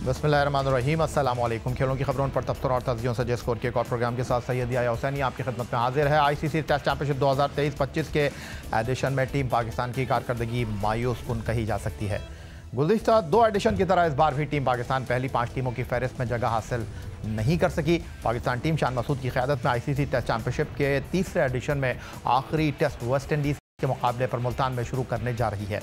बिस्मिल्लाहिर्रहमानिर्रहीम। अस्सलाम वालेकुम। खेलों की खबरों पर तबसरों और तस्जियों से स्कोर के एक और प्रोग्राम के साथ सैयद याह्या हुसैनी आपकी खिदमत में हाजिर है। आईसीसी टेस्ट चैंपियनशिप 2023-25 के एडिशन में टीम पाकिस्तान की कारकर्दगी मायूस कुन कही जा सकती है। गुज़िश्ता 2 एडिशन की तरह इस बार भी टीम पाकिस्तान पहली 5 टीमों की फहरिस्त में जगह हासिल नहीं कर सकी। पाकिस्तान टीम शान मसूद की क़यादत में आईसीसी टेस्ट चैंपियनशिप के तीसरे एडिशन में आखिरी टेस्ट वेस्ट इंडीज़ के मुकाबले पर मुल्तान में शुरू करने जा रही है।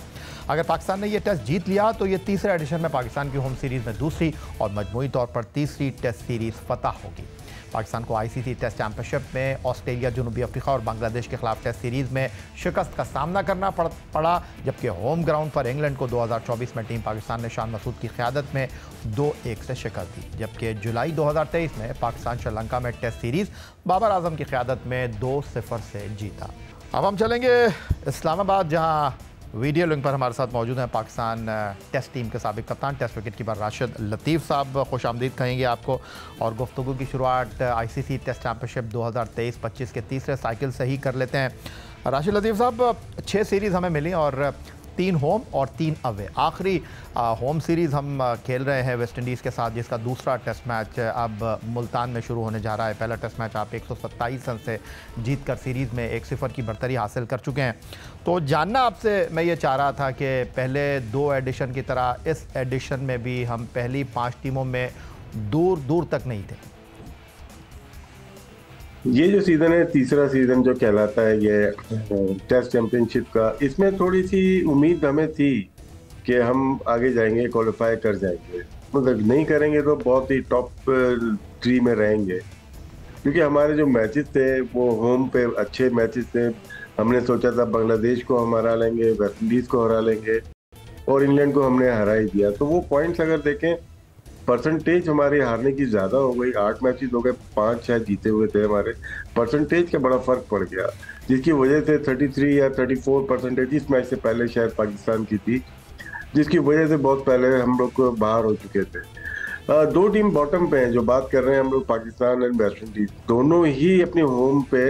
अगर पाकिस्तान ने यह टेस्ट जीत लिया तो ये तीसरे एडिशन में पाकिस्तान की होम सीरीज़ में दूसरी और मजमूई तौर पर तीसरी टेस्ट सीरीज़ फतह होगी। पाकिस्तान को आईसीसी टेस्ट चैंपियनशिप में ऑस्ट्रेलिया, जनूबी अफ्रीका और बांग्लादेश के खिलाफ टेस्ट सीरीज़ में शिकस्त का सामना करना पड़ा, जबकि होम ग्राउंड पर इंग्लैंड को 2024 में टीम पाकिस्तान ने शान मसूद की क़यादत में 2-1 से शिकस्त दी। जबकि जुलाई 2023 में पाकिस्तान श्रीलंका में टेस्ट सीरीज़ बाबर आजम की क़यादत में 2-0 से जीता। अब हम चलेंगे इस्लामाबाद, जहां वीडियो लिंक पर हमारे साथ मौजूद हैं पाकिस्तान टेस्ट टीम के साबिक कप्तान, टेस्ट विकेट कीपर राशिद लतीफ़ साहब। खुश आमदीद कहेंगे आपको और गुफ्तगू की शुरुआत आईसीसी टेस्ट चैंपियनशिप 2023-25 के तीसरे साइकिल से ही कर लेते हैं। राशिद लतीफ़ साहब, 6 सीरीज़ हमें मिली और 3 होम और 3 अवे। आखिरी होम सीरीज़ हम खेल रहे हैं वेस्ट इंडीज़ के साथ, जिसका दूसरा टेस्ट मैच अब मुल्तान में शुरू होने जा रहा है। पहला टेस्ट मैच आप 127 रन से जीतकर सीरीज़ में 1-0 की बढ़तरी हासिल कर चुके हैं। तो जानना आपसे मैं ये चाह रहा था कि पहले 2 एडिशन की तरह इस एडिशन में भी हम पहली 5 टीमों में दूर दूर तक नहीं थे। ये जो सीज़न है, तीसरा सीज़न जो कहलाता है ये टेस्ट चैंपियनशिप का, इसमें थोड़ी सी उम्मीद हमें थी कि हम आगे जाएंगे, क्वालिफाई कर जाएंगे। मतलब नहीं करेंगे तो बहुत ही टॉप 3 में रहेंगे, क्योंकि हमारे जो मैचेस थे वो होम पे अच्छे मैचेस थे। हमने सोचा था बांग्लादेश को हम हरा लेंगे, वेस्ट इंडीज़ को हरा लेंगे और इंग्लैंड को हमने हरा ही दिया। तो वो पॉइंट्स अगर देखें, परसेंटेज हमारे हारने की ज़्यादा हो गई। 8 मैचेस हो गए, 5 शायद जीते हुए थे हमारे। परसेंटेज का बड़ा फ़र्क पड़ गया, जिसकी वजह से 33 या 34% इस मैच से पहले शायद पाकिस्तान की थी, जिसकी वजह से बहुत पहले हम लोग बाहर हो चुके थे। 2 टीम बॉटम पे हैं, जो बात कर रहे हैं हम लोग, पाकिस्तान एंड वेस्ट इंडीज़। दोनों ही अपने होम पे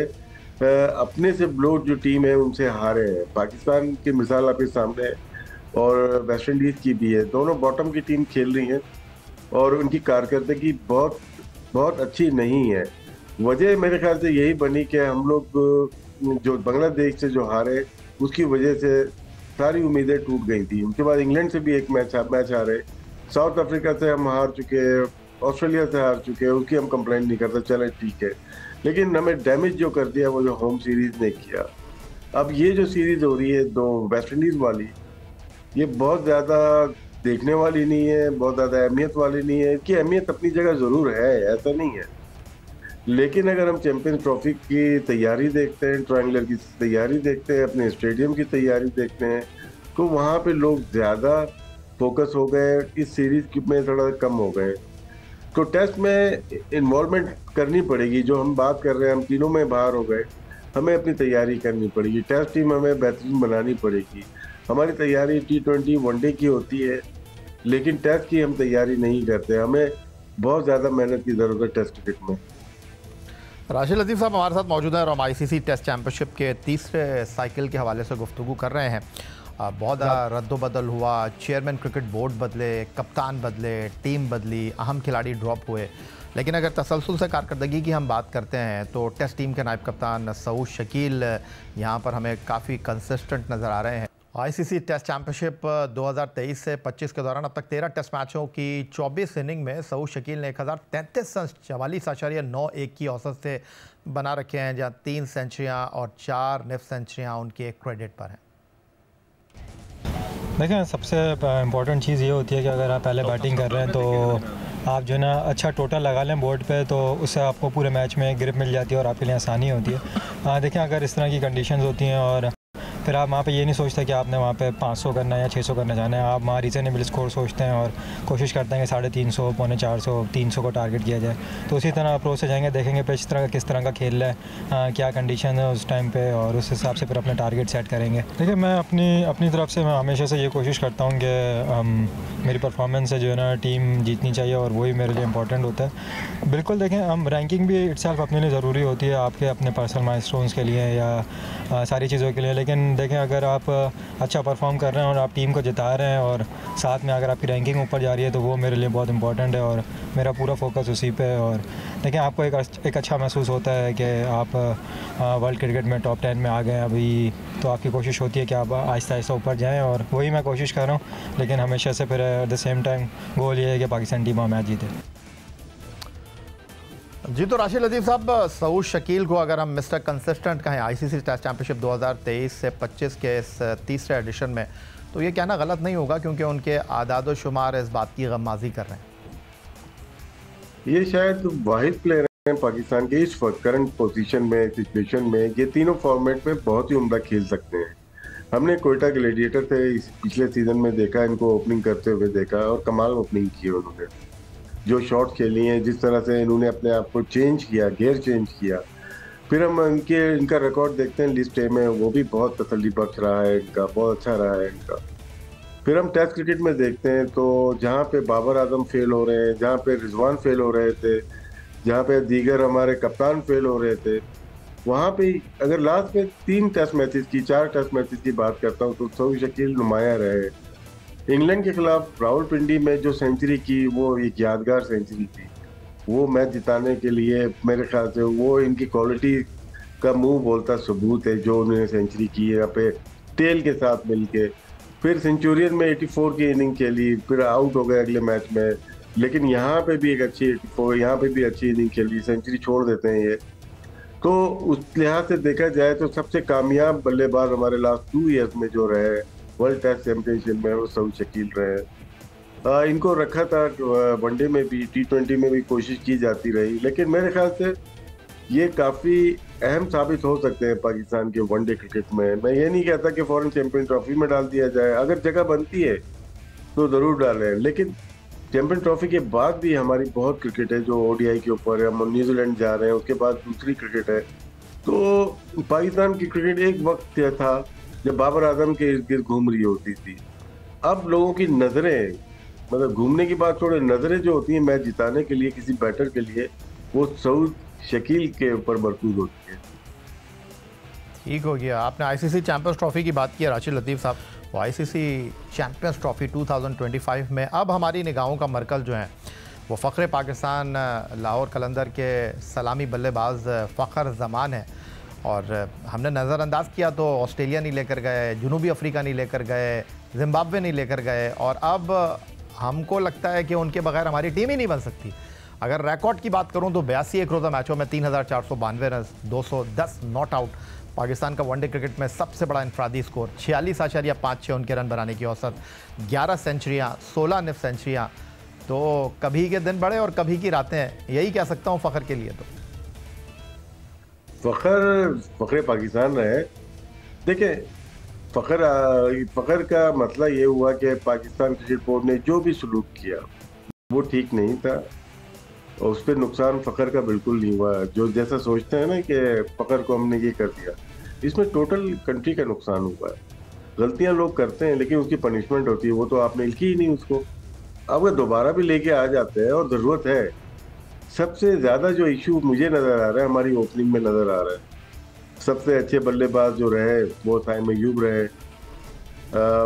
अपने से ब्लो जो टीम है उनसे हारे हैं। पाकिस्तान की मिसाल आपके सामने है और वेस्ट इंडीज़ की भी है। दोनों बॉटम की टीम खेल रही हैं और उनकी कारकर्दगी बहुत बहुत अच्छी नहीं है। वजह मेरे ख्याल से यही बनी कि हम लोग जो बांग्लादेश से जो हारे, उसकी वजह से सारी उम्मीदें टूट गई थी। उनके बाद इंग्लैंड से भी एक मैच हारे, साउथ अफ्रीका से हम हार चुके, ऑस्ट्रेलिया से हार चुके, उसकी हम कंप्लेंट नहीं करते, चले ठीक है। लेकिन हमें डैमेज जो कर दिया वो जो होम सीरीज़ ने किया। अब ये जो सीरीज़ हो रही है 2 वेस्ट इंडीज़ वाली, ये बहुत ज़्यादा देखने वाली नहीं है, बहुत ज़्यादा अहमियत वाली नहीं है। इसकी अहमियत अपनी जगह ज़रूर है, ऐसा नहीं है। लेकिन अगर हम चैंपियंस ट्रॉफी की तैयारी देखते हैं, ट्रायंगुलर की तैयारी देखते हैं, अपने स्टेडियम की तैयारी देखते हैं, तो वहाँ पे लोग ज़्यादा फोकस हो गए, इस सीरीज़ में थोड़ा कम हो गए। तो टेस्ट में इन्वॉल्वमेंट करनी पड़ेगी। जो हम बात कर रहे हैं, हम तीनों में बाहर हो गए, हमें अपनी तैयारी करनी पड़ेगी। टेस्ट टीम हमें बेहतरीन बनानी पड़ेगी। हमारी तैयारी T20 वनडे की होती है, लेकिन टेस्ट की हम तैयारी नहीं करते। हमें बहुत ज़्यादा मेहनत की ज़रूरत है टेस्ट क्रिकेट में। राशिद लतीफ़ साहब हमारे साथ मौजूद हैं और हम आईसीसी टेस्ट चैंपियनशिप के तीसरे साइकिल के हवाले से गुफ्तगू कर रहे हैं। बहुत रद्दोबदल हुआ, चेयरमैन क्रिकेट बोर्ड बदले, कप्तान बदले, टीम बदली, अहम खिलाड़ी ड्रॉप हुए। लेकिन अगर तसलसल से कारकर्दगी की हम बात करते हैं तो टेस्ट टीम के नायब कप्तान सऊद शकील यहाँ पर हमें काफ़ी कंसिस्टेंट नज़र आ रहे हैं। आईसीसी टेस्ट चैंपियनशिप 2023 से 25 के दौरान अब तक 13 टेस्ट मैचों की 24 इनिंग में सऊद शकील ने 1033 रन 44.91 की औसत से बना रखे हैं, जहाँ 3 सेंचुरियाँ और 4 निफ सेंचुरियाँ उनके क्रेडिट पर हैं। देखें, सबसे इम्पॉर्टेंट चीज़ ये होती है कि अगर आप पहले बैटिंग कर रहे हैं तो आप जो है ना अच्छा टोटल लगा लें बोर्ड पे, तो उससे आपको पूरे मैच में ग्रिप मिल जाती है और आपके लिए आसानी होती है। देखें, अगर इस तरह की कंडीशंस होती हैं और फिर आप वहाँ पे ये नहीं सोचते कि आपने वहाँ पे 500 करना है या 600 करना चाहना है। आप वहाँ रीजनेबल स्कोर सोचते हैं और कोशिश करते हैं कि 350, पौने 400, 300 को टारगेट किया जाए। तो उसी तरह अप्रोच से जाएंगे, देखेंगे पिच तरह किस तरह का खेल रहा है, क्या कंडीशन है उस टाइम पे, और उस हिसाब से फिर अपने टारगेट सेट करेंगे। देखिए, मैं अपनी तरफ से मैं हमेशा से ये कोशिश करता हूँ कि मेरी परफॉर्मेंस है जो है ना टीम जीतनी चाहिए और वही मेरे लिए इंपॉर्टेंट होता है। बिल्कुल, देखें, हम रैंकिंग भी इटसेल्फ अपने लिए ज़रूरी होती है, आपके अपने पर्सनल माइलस्टोन्स के लिए या सारी चीज़ों के लिए। लेकिन देखें, अगर आप अच्छा परफॉर्म कर रहे हैं और आप टीम को जिता रहे हैं और साथ में अगर आपकी रैंकिंग ऊपर जा रही है तो वो मेरे लिए बहुत इंपॉर्टेंट है और मेरा पूरा फोकस उसी पे है। और देखिए आपको एक अच्छा महसूस होता है कि आप वर्ल्ड क्रिकेट में टॉप 10 में आ गए अभी, तो आपकी कोशिश होती है कि आप आहिस्ता आहिस्ता ऊपर जाएँ और वही मैं कोशिश कर रहा हूँ। लेकिन हमेशा से फिर at the same time goal ये है कि पाकिस्तान टीम मैच जीते। जी, तो राशिद लतीफ़ साहब, सऊद शकील को अगर हम मिस्टर कंसिस्टेंट कहें आईसीसी टेस्ट चैंपियनशिप 2023 से 25 के इस तीसरे एडिशन में, तो ये कहना गलत नहीं होगा क्योंकि उनके आदाद व शुमार इस बात की गम्माज़ी कर रहे हैं। ये शायद वाहिद प्लेयर हैं पाकिस्तान के इस वक्त करंट पोजीशन में, सिचुएशन में, ये तीनों फॉर्मेट में बहुत ही उम्दा खेल सकते हैं। हमने कोयटा ग्लैडिएटर थे इस पिछले सीजन में देखा, इनको ओपनिंग करते हुए देखा और कमाल ओपनिंग की उन्होंने। जो शॉट खेली हैं, जिस तरह से इन्होंने अपने आप को चेंज किया, गियर चेंज किया, फिर हम इनका रिकॉर्ड देखते हैं लिस्ट ए में, वो भी बहुत तसल्ली बख्श रहा है इनका, बहुत अच्छा रहा है इनका। फिर हम टेस्ट क्रिकेट में देखते हैं तो जहाँ पे बाबर आजम फेल हो रहे हैं, जहाँ पे रिजवान फेल हो रहे थे, जहाँ पे दीगर हमारे कप्तान फेल हो रहे थे, वहाँ पे अगर लास्ट में 4 टेस्ट मैचेस की बात करता हूँ तो सऊद शकील नुमाया रहे। इंग्लैंड के खिलाफ रावलपिंडी में जो सेंचुरी की, वो एक यादगार सेंचुरी थी। वो मैच जिताने के लिए मेरे ख्याल से वो इनकी क्वालिटी का मुंह बोलता सबूत है, जो उन्होंने सेंचुरी की है यहाँ पे टेल के साथ मिलके। फिर सेंचुरियन में 84 की इनिंग खेली, फिर आउट हो गए अगले मैच में, लेकिन यहाँ पे भी एक अच्छी 84, यहाँ पे भी अच्छी इनिंग खेली, सेंचुरी छोड़ देते हैं ये। तो उस लिहाज से देखा जाए तो सबसे कामयाब बल्लेबाज हमारे लास्ट 2 ईयर्स में जो रहे वर्ल्ड टेस्ट चैंपियनशिप में, वो सऊद शकील रहे। इनको रखा था वनडे में भी, T20 में भी कोशिश की जाती रही, लेकिन मेरे ख्याल से ये काफ़ी अहम साबित हो सकते हैं पाकिस्तान के वनडे क्रिकेट में। मैं ये नहीं कहता कि फॉरेन चैंपियन ट्रॉफी में डाल दिया जाए, अगर जगह बनती है तो ज़रूर डालें, लेकिन चैंपियन ट्रॉफी के बाद भी हमारी बहुत क्रिकेट है जो ODI के ऊपर है। हम न्यूजीलैंड जा रहे हैं, उसके बाद दूसरी क्रिकेट है। तो पाकिस्तान की क्रिकेट एक वक्त था जब बाबर आजम के इर्द गिर्द घूम रही होती थी। अब लोगों की नज़रें, मतलब घूमने की बात छोड़े, नज़रें जो होती हैं मैच जिताने के लिए किसी बैटर के लिए, वो सऊद शकील के ऊपर मरकूज होती है। ठीक हो गया। आपने आईसीसी चैंपियंस ट्रॉफी की बात की है राशिद लतीफ़ साहब, वो आईसीसी चैंपियंस ट्रॉफी 2025 में अब हमारी निगाहों का मरकज़ जो है वो फ़ख्र पाकिस्तान लाहौर कलंदर के सलामी बल्लेबाज फ़ख्र ज़मान है। और हमने नज़रअंदाज किया तो ऑस्ट्रेलिया नहीं लेकर गए, जनूबी अफ्रीका नहीं लेकर गए, जिम्बाब्वे नहीं लेकर गए, और अब हमको लगता है कि उनके बगैर हमारी टीम ही नहीं बन सकती। अगर रिकॉर्ड की बात करूं तो 82 एक रोज़ा मैचों में 3492 रन, 210 नॉट आउट। पाकिस्तान का वनडे क्रिकेट में सबसे बड़ा इंफरादी स्कोर 46.56 उनके रन बनाने की औसत, 11 सेंचुरियाँ, 16 निफ सेंचुरियाँ। तो कभी के दिन बड़े और कभी की रातें, यही कह सकता हूँ फ़ख्र के लिए। तो फ़ख्र पाकिस्तान रहे। देखिए, फ़ख्र का मसला ये हुआ कि पाकिस्तान क्रिकेट बोर्ड ने जो भी सलूक किया वो ठीक नहीं था, और उस पर नुकसान फ़ख्र का बिल्कुल नहीं हुआ। जो जैसा सोचते हैं ना कि फ़ख्र को हमने ये कर दिया, इसमें टोटल कंट्री का नुकसान हुआ है। गलतियां लोग करते हैं लेकिन उसकी पनिशमेंट होती है, वो तो आपने लिखी ही नहीं उसको। अब दोबारा भी लेके आ जाते हैं और ज़रूरत है। सबसे ज़्यादा जो इशू मुझे नज़र आ रहा है हमारी ओपनिंग में नज़र आ रहा है, सबसे अच्छे बल्लेबाज जो रहे वो साइम अय्यूब रहे।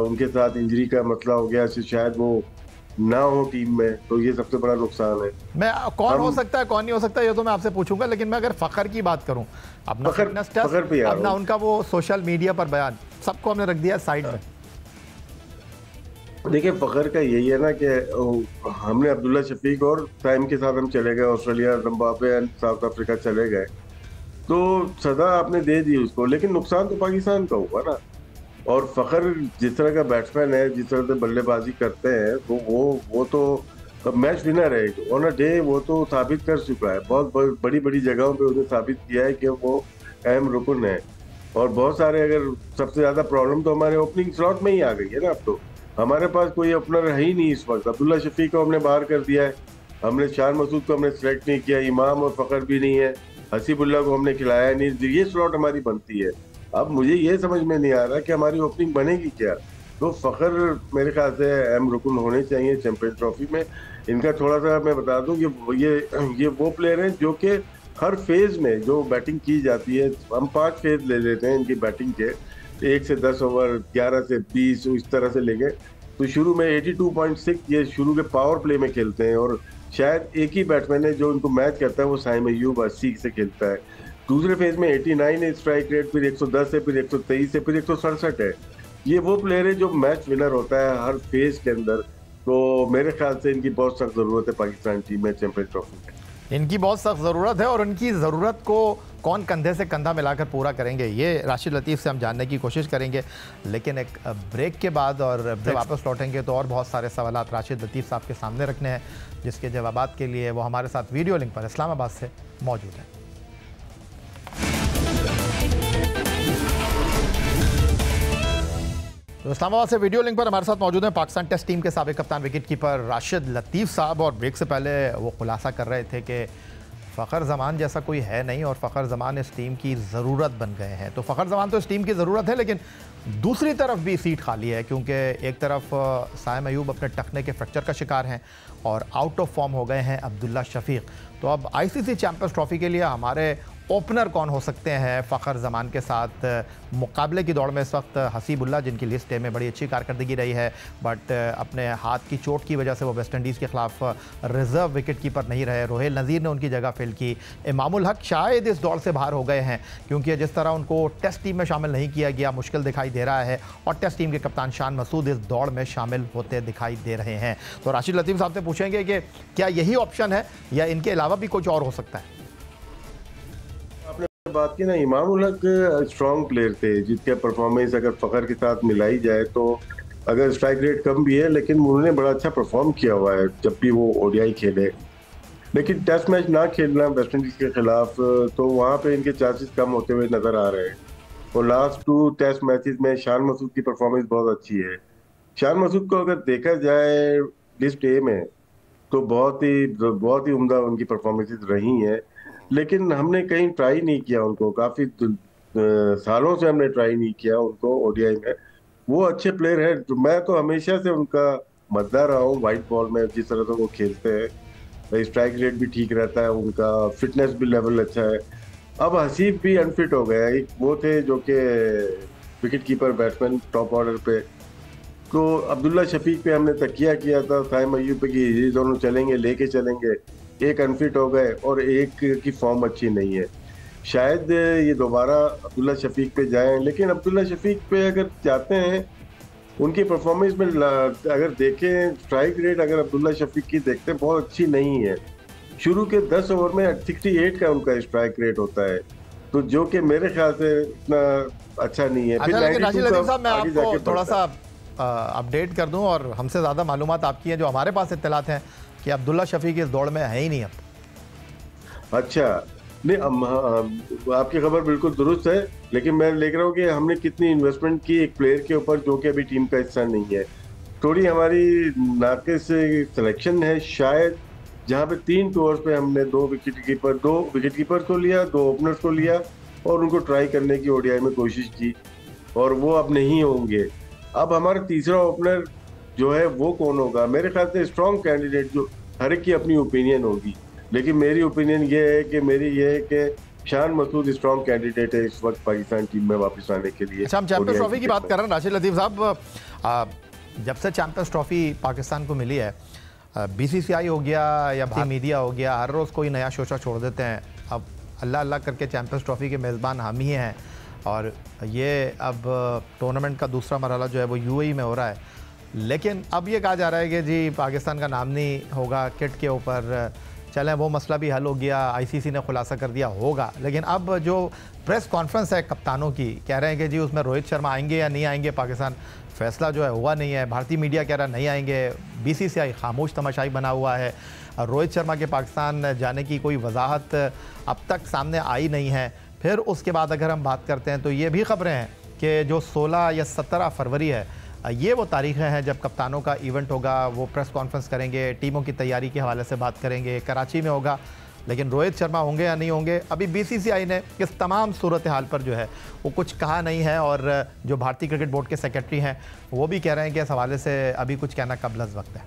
उनके साथ इंजरी का मसला हो गया, शायद वो ना हो टीम में, तो ये सबसे बड़ा नुकसान है। मैं कौन हो सकता है कौन नहीं हो सकता ये तो मैं आपसे पूछूंगा, लेकिन मैं अगर फ़ख्र की बात करूं, अपना उनका वो सोशल मीडिया पर बयान, सबको हमने रख दिया साइड में। देखिए, फ़ख्र का यही है ना कि हमने अब्दुल्ला शफीक और साइम के साथ हम चले गए Australia, Zimbabwe and south Africa चले गए, तो सजा आपने दे दी उसको, लेकिन नुकसान तो पाकिस्तान का हुआ ना। और फ़ख्र जिस तरह का बैट्समैन है, जिस तरह से बल्लेबाजी करते हैं, तो वो तो मैच विनर है ऑन अ डे, वो तो साबित कर चुका है। बहुत बड़ी बड़ी जगहों पे उसने साबित किया है कि वो अहम रुकन है। और बहुत सारे, अगर सबसे ज़्यादा प्रॉब्लम तो हमारे ओपनिंग स्लॉट में ही आ गई है ना। अब तो हमारे पास कोई ओपनर है ही नहीं इस वक्त। अब्दुल्ला शफीक को हमने बाहर कर दिया है, हमने शान मसूद को हमने सेलेक्ट नहीं किया, इमाम और फ़ख्र भी नहीं है, हसीबुल्ला को हमने खिलाया नहीं। ये स्लॉट हमारी बनती है। अब मुझे ये समझ में नहीं आ रहा कि हमारी ओपनिंग बनेगी क्या। तो फ़ख्र मेरे ख्याल से अहम रुकन होने चाहिए चैंपियन ट्रॉफी में। इनका थोड़ा सा मैं बता दूं कि ये वो प्लेयर हैं जो कि हर फेज़ में जो बैटिंग की जाती है, हम 5 फेज़ ले लेते हैं इनकी बैटिंग के, 1 से 10 ओवर, 11 से 20 इस तरह से लेंगे तो शुरू में 82.6 ये शुरू के पावर प्ले में खेलते हैं, और शायद एक ही बैट्समैन है जो उनको मैच करता है, वो साइम अय्यूब 80 से खेलता है। दूसरे फेज में 89 है स्ट्राइक रेट, फिर 110 है, फिर 123 है, फिर 167 है। ये वो प्लेयर है जो मैच विनर होता है हर फेज के अंदर। तो मेरे ख्याल से इनकी बहुत सख्त जरूरत है पाकिस्तान टीम में चैंपियंस ट्रॉफी में। इनकी बहुत सख्त ज़रूरत है, और उनकी ज़रूरत को कौन कंधे से कंधा मिलाकर पूरा करेंगे, ये राशिद लतीफ़ से हम जानने की कोशिश करेंगे। लेकिन एक ब्रेक के बाद और जब वापस लौटेंगे तो और बहुत सारे सवालात राशिद लतीफ़ साहब के सामने रखने हैं, जिसके जवाबात के लिए वो हमारे साथ वीडियो लिंक पर इस्लामाबाद से मौजूद हैं। तो इस्लामाबाद से वीडियो लिंक पर हमारे साथ मौजूद हैं पाकिस्तान टेस्ट टीम के साबिक कप्तान विकेट कीपर राशिद लतीफ़ साहब। और ब्रेक से पहले वो खुलासा कर रहे थे कि फ़खर ज़मान जैसा कोई है नहीं और फ़खर ज़मान इस टीम की ज़रूरत बन गए हैं। तो फ़खर ज़मान तो इस टीम की ज़रूरत है, लेकिन दूसरी तरफ भी सीट खाली है, क्योंकि एक तरफ साइम अय्यूब अपने टखने के फ्रैक्चर का शिकार हैं और आउट ऑफ फॉर्म हो गए हैं अब्दुल्ला शफीक। तो अब आईसीसी चैंपियंस ट्रॉफी के लिए हमारे ओपनर कौन हो सकते हैं फ़खर ज़मान के साथ? मुकाबले की दौड़ में इस वक्त हसीबुल्ला, जिनकी लिस्ट में बड़ी अच्छी कारकर्दगी रही है, बट अपने हाथ की चोट की वजह से वो वेस्ट इंडीज़ के ख़िलाफ़ रिज़र्व विकेट कीपर नहीं रहे। रोहेल नज़ीर ने उनकी जगह फिल की। इमामुल हक शायद इस दौड़ से बाहर हो गए हैं, क्योंकि जिस तरह उनको टेस्ट टीम में शामिल नहीं किया गया मुश्किल दिखाई दे रहा है, और टेस्ट टीम के कप्तान शान मसूद इस दौड़ में शामिल होते दिखाई दे रहे हैं। तो राशिद लतीफ़ साहब से पूछेंगे कि क्या यही ऑप्शन है या इनके अलावा भी कुछ और हो सकता है? बात की ना, इमामुल हक स्ट्रॉन्ग प्लेयर थे जिसके परफॉर्मेंस अगर फ़खर के साथ मिलाई जाए तो, अगर स्ट्राइक रेट कम भी है लेकिन उन्होंने बड़ा अच्छा परफॉर्म किया हुआ है जब भी वो ओडीआई खेले। लेकिन टेस्ट मैच ना खेलना वेस्ट इंडीज के खिलाफ, तो वहाँ पे इनके चांसेस कम होते हुए नजर आ रहे हैं। और लास्ट 2 टेस्ट मैचेस में शान मसूद की परफॉर्मेंस बहुत अच्छी है। शान मसूद को अगर देखा जाए लिस्ट ए में तो बहुत ही उम्दा उनकी परफॉर्मेंसेस रही हैं, लेकिन हमने कहीं ट्राई नहीं किया उनको। काफी सालों से हमने ट्राई नहीं किया उनको ओडीआई में। वो अच्छे प्लेयर है, तो मैं तो हमेशा से उनका मद्दार रहा हूँ व्हाइट बॉल में, जिस तरह से वो खेलते हैं। स्ट्राइक रेट भी ठीक रहता है उनका, फिटनेस भी लेवल अच्छा है। अब हसीब भी अनफिट हो गया है। वो थे जो कि wicket keeper batsman top order पे, तो अब्दुल्ला शफीक पे हमने तकिया किया था, साइम अय्यूब पे कि ये दोनों चलेंगे, लेके चलेंगे। एक अनफिट हो गए और एक की फॉर्म अच्छी नहीं है। शायद ये दोबारा अब्दुल्ला शफीक पे जाएं, लेकिन अब्दुल्ला शफीक पे अगर जाते हैं उनकी परफॉर्मेंस में अगर देखें, स्ट्राइक रेट अगर अब्दुल्ला शफीक की देखते हैं बहुत अच्छी नहीं है। शुरू के 10 ओवर में 68 का उनका स्ट्राइक रेट होता है, तो जो कि मेरे ख्याल से इतना अच्छा नहीं है। अच्छा, लेकिन राशिद लतीफ़ साहब, मैं आपको थोड़ा सा अपडेट कर दूं, और हमसे ज़्यादा मालूमात आपकी हैं, जो हमारे पास इत्तलात हैं कि अब्दुल्ला शफीक इस दौड़ में है ही नहीं अब। अच्छा, नहीं, आपकी खबर बिल्कुल दुरुस्त है, लेकिन मैं देख रहा हूँ कि हमने कितनी इन्वेस्टमेंट की एक प्लेयर के ऊपर जो कि अभी टीम का हिस्सा नहीं है। थोड़ी हमारी नाकिस सिलेक्शन है शायद, जहाँ पे 3 टूर्स पे हमने 2 विकेट कीपर को लिया, 2 ओपनर्स को लिया और उनको ट्राई करने की ओडीआई में कोशिश की, और वो अब नहीं होंगे। अब हमारा तीसरा ओपनर जो है वो कौन होगा? मेरे ख्याल से स्ट्रॉन्ग कैंडिडेट, जो हर एक की अपनी ओपिनियन होगी, लेकिन मेरी ओपिनियन ये है कि शान मसूद स्ट्रॉन्ग कैंडिडेट है इस वक्त पाकिस्तान टीम में वापस आने के लिए। अच्छा, हम चैंपियंस ट्रॉफी की बात कर रहे हैं राशिद लतीफ़ साहब। जब से चैंपियंस ट्रॉफी पाकिस्तान को मिली है, बीसीसीआई हो गया या मीडिया हो गया, हर रोज़ कोई नया शोशा छोड़ देते हैं। अब अल्लाह अल्लाह करके चैंपियंस ट्रॉफी के मेज़बान हम ही हैं, और ये अब टूर्नामेंट का दूसरा मरहला जो है वो यूएई में हो रहा है। लेकिन अब ये कहा जा रहा है कि जी पाकिस्तान का नाम नहीं होगा किट के ऊपर। चलें, वो मसला भी हल हो गया, आईसीसी ने खुलासा कर दिया होगा। लेकिन अब जो प्रेस कॉन्फ्रेंस है कप्तानों की, कह रहे हैं कि जी उसमें रोहित शर्मा आएंगे या नहीं आएंगे पाकिस्तान, फैसला जो है हुआ नहीं है। भारतीय मीडिया कह रहा नहीं आएंगे, बीसीसीआई खामोश तमाशाई बना हुआ है। रोहित शर्मा के पाकिस्तान जाने की कोई वजाहत अब तक सामने आई नहीं है। फिर उसके बाद अगर हम बात करते हैं तो ये भी खबरें हैं कि जो 16 या 17 फरवरी है, ये वो तारीखें हैं जब कप्तानों का इवेंट होगा। वो प्रेस कॉन्फ्रेंस करेंगे, टीमों की तैयारी के हवाले से बात करेंगे, कराची में होगा। लेकिन रोहित शर्मा होंगे या नहीं होंगे, अभी बीसीसीआई ने इस तमाम सूरत हाल पर जो है वो कुछ कहा नहीं है। और जो भारतीय क्रिकेट बोर्ड के सेक्रेटरी हैं वो भी कह रहे हैं कि इस हवाले से अभी कुछ कहना कबलज़ वक्त है।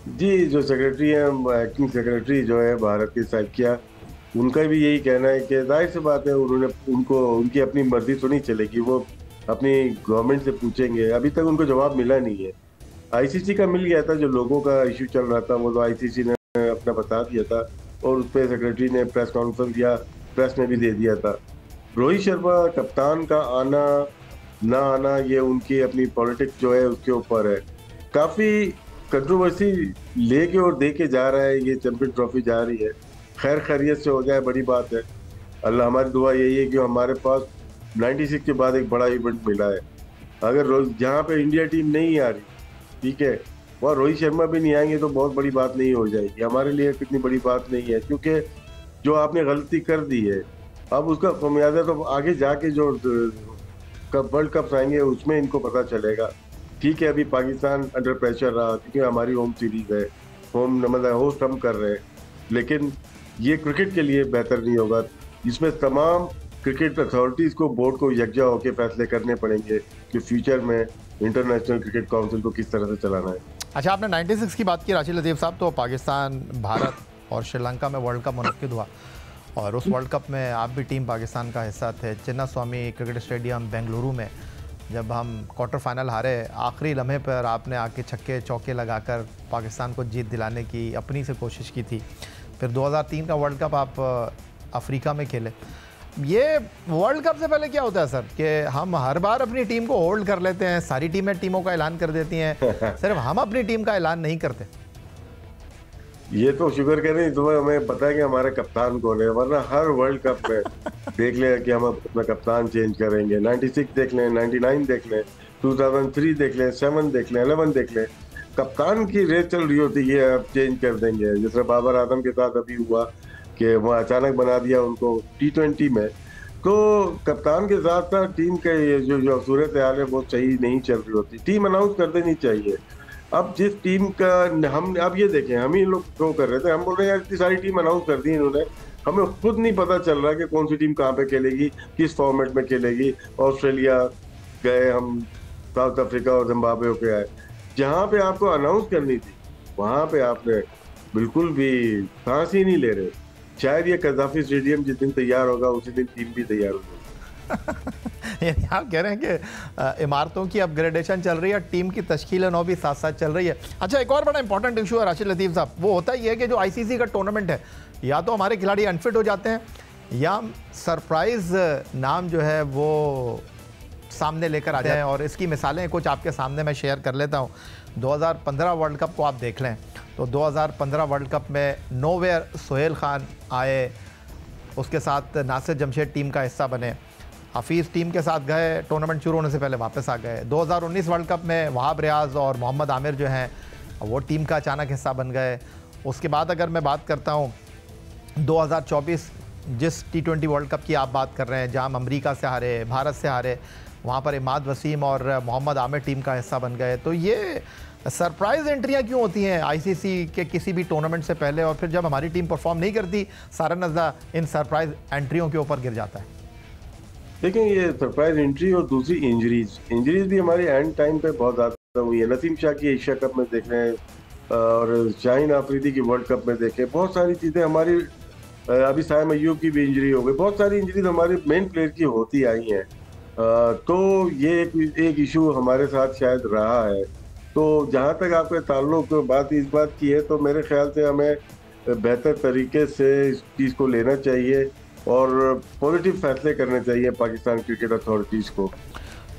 जी, जो सेक्रेटरी हैं, एक्टिंग सेक्रेटरी जो है भारत की साइकिया, उनका भी यही कहना है कि जाहिर सी बात है उन्होंने उनकी अपनी मर्जी तो नहीं चलेगी। वो अपनी गवर्नमेंट से पूछेंगे, अभी तक उनको जवाब मिला नहीं है। आईसीसी का मिल गया था, जो लोगों का इशू चल रहा था वो तो आईसीसी ने अपना बता दिया था और उस पर सेक्रेटरी ने प्रेस कॉन्फ्रेंस या प्रेस में भी दे दिया था। रोहित शर्मा कप्तान का आना ना आना ये उनकी अपनी पॉलिटिक्स जो है उसके ऊपर है। काफ़ी कंट्रोवर्सी लेके और दे के जा रहा है, ये चैंपियन ट्रॉफी जा रही है, खैर खैरियत से हो जाए बड़ी बात है। अल्लाह, हमारी दुआ यही है कि हमारे पास 96 के बाद एक बड़ा इवेंट मिला है। अगर जहाँ पे इंडिया टीम नहीं आ रही, ठीक है, वहाँ रोहित शर्मा भी नहीं आएंगे तो बहुत बड़ी बात नहीं हो जाएगी। हमारे लिए कितनी बड़ी बात नहीं है, क्योंकि जो आपने गलती कर दी है अब उसका खमियाजा तो आगे जाके जो वर्ल्ड कप आएंगे उसमें इनको पता चलेगा। ठीक है, अभी पाकिस्तान अंडर प्रेशर रहा क्योंकि हमारी होम सीरीज है, होम मतलब होस्ट हम कर रहे हैं, लेकिन ये क्रिकेट के लिए बेहतर नहीं होगा। इसमें तमाम क्रिकेट अथॉरिटीज़ को, बोर्ड को यकजा होकर फैसले करने पड़ेंगे कि फ्यूचर में इंटरनेशनल क्रिकेट काउंसिल को किस तरह से चलाना है। अच्छा, आपने 96 की बात की राशिद लतीफ़ साहब, तो पाकिस्तान, भारत और श्रीलंका में वर्ल्ड कप मुनक्किद हुआ और उस वर्ल्ड कप में आप भी टीम पाकिस्तान का हिस्सा थे। चिन्नास्वामी क्रिकेट स्टेडियम बेंगलुरु में जब हम क्वार्टर फाइनल हारे, आखिरी लम्हे पर आपने आके छक्के चौके लगाकर पाकिस्तान को जीत दिलाने की अपनी से कोशिश की थी। फिर 2003 का वर्ल्ड कप आप अफ्रीका में खेले। ये वर्ल्ड कप से पहले क्या होता है सर कि हम हर बार अपनी टीम को होल्ड कर लेते हैं, सारी टीमों का ऐलान कर देती हैं, सिर्फ हम अपनी टीम का ऐलान नहीं करते। ये तो शुक्र करें तुम्हें हमें पता है कि हमारा कप्तान कौन है, वरना हर वर्ल्ड कप में देख लें कि हम अपना कप्तान चेंज करेंगे। 96 देख लें, 99 देख लें, 2003 देख लें, 7 देख लें, 11 देख लें, कप्तान की रेस चल रही होती है, अब चेंज कर देंगे। जैसे बाबर आजम के साथ अभी हुआ कि वो अचानक बना दिया उनको T20 में। तो कप्तान के साथ साथ टीम के जो सूरत हाल है वो सही नहीं चल रही होती, टीम अनाउंस कर देनी चाहिए। अब जिस टीम का हम अब ये देखें, हम ही लोग थ्रो कर रहे थे, हम बोल रहे हैं यार इतनी सारी टीम अनाउंस कर दी इन्होंने, हमें खुद नहीं पता चल रहा कि कौन सी टीम कहाँ पे खेलेगी, किस फॉर्मेट में खेलेगी। ऑस्ट्रेलिया गए हम, साउथ अफ्रीका और जिम्बाब्वे होके आए, जहाँ पे आपको अनाउंस करनी थी वहाँ पे आपने बिल्कुल भी सांस ही नहीं ले रहे। शायद ये कज़ाफी स्टेडियम जिस दिन तैयार होगा उसी दिन टीम भी तैयार होगी। यानी आप कह रहे हैं कि इमारतों की अपग्रेडेशन चल रही है, टीम की तश्कील नौ भी साथ साथ चल रही है। अच्छा, एक और बड़ा इंपॉर्टेंट इशू है राशिद लतीफ़ साहब, वो होता ही है कि जो आईसीसी का टूर्नामेंट है, या तो हमारे खिलाड़ी अनफिट हो जाते हैं या सरप्राइज नाम जो है वो सामने लेकर आ जाए। और इसकी मिसालें कुछ आपके सामने मैं शेयर कर लेता हूँ। 2015 वर्ल्ड कप को आप देख लें तो 2015 वर्ल्ड कप में नोवेयर सोहेल खान आए, उसके साथ नासिर जमशेद टीम का हिस्सा बने, हफीज़ टीम के साथ गए, टूर्नामेंट शुरू होने से पहले वापस आ गए। 2019 वर्ल्ड कप में वहाब रियाज और मोहम्मद आमिर जो हैं वो टीम का अचानक हिस्सा बन गए। उसके बाद अगर मैं बात करता हूँ 2024 जिस T20 वर्ल्ड कप की आप बात कर रहे हैं, जहाँ हम अमरीका से हारे, भारत से हारे, वहाँ पर इमाद वसीम और मोहम्मद आमिर टीम का हिस्सा बन गए। तो ये सरप्राइज़ एंट्रियाँ क्यों होती हैं आईसीसी के किसी भी टूर्नामेंट से पहले, और फिर जब हमारी टीम परफॉर्म नहीं करती सारा नज़ा इन सरप्राइज़ एंट्रियों के ऊपर गिर जाता है? देखिए, ये सरप्राइज एंट्री और दूसरी इंजरीज भी हमारे एंड टाइम पे बहुत ज़्यादा हुई है। नसीम शाह की एशिया कप में देख रहे हैं और शाहीन आफरीदी की वर्ल्ड कप में देखें, बहुत सारी चीज़ें हमारी, अभी साइम अय्यूब की भी इंजरी हो गई, बहुत सारी इंजरीज हमारे मेन प्लेयर की होती आई हैं। तो ये एक इशू हमारे साथ शायद रहा है। तो जहाँ तक आपके ताल्लुक बात इस बात की है, तो मेरे ख्याल से हमें बेहतर तरीके से इस चीज़ को लेना चाहिए और पॉजिटिव फैसले करने चाहिए पाकिस्तान क्रिकेट अथॉरिटीज़ को।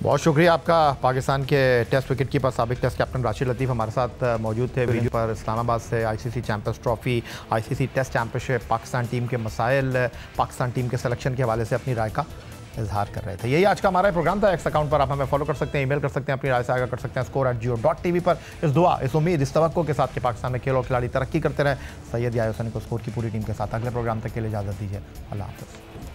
बहुत शुक्रिया आपका। पाकिस्तान के टेस्ट विकेट कीपर साबिक टेस्ट कैप्टन राशिद लतीफ़ हमारे साथ मौजूद थे वीडियो पर। इस्लामाबाद से ICC champions trophy, ICC test championship, Pakistan team के मसाइल, पाकिस्तान टीम के सिलेक्शन के हवाले से अपनी राय का इजहार कर रहे थे। यही आज का हमारा प्रोग्राम था। एक्स अकाउंट पर आप हमें फॉलो कर सकते हैं, ईमेल कर सकते हैं, अपनी राय से आगाह कर सकते हैं score@jio.tv पर। इस दुआ, इस उम्मीद, इस तवक्को के साथ कि पाकिस्तान में खेल और खिलाड़ी तरक्की करते रहे। सैयद याहिया हुसैनी को स्कोर की पूरी टीम के साथ अगले प्रोग्राम तक के लिए इजाज़त दीजिए। अल्लाह हाफ़िज़।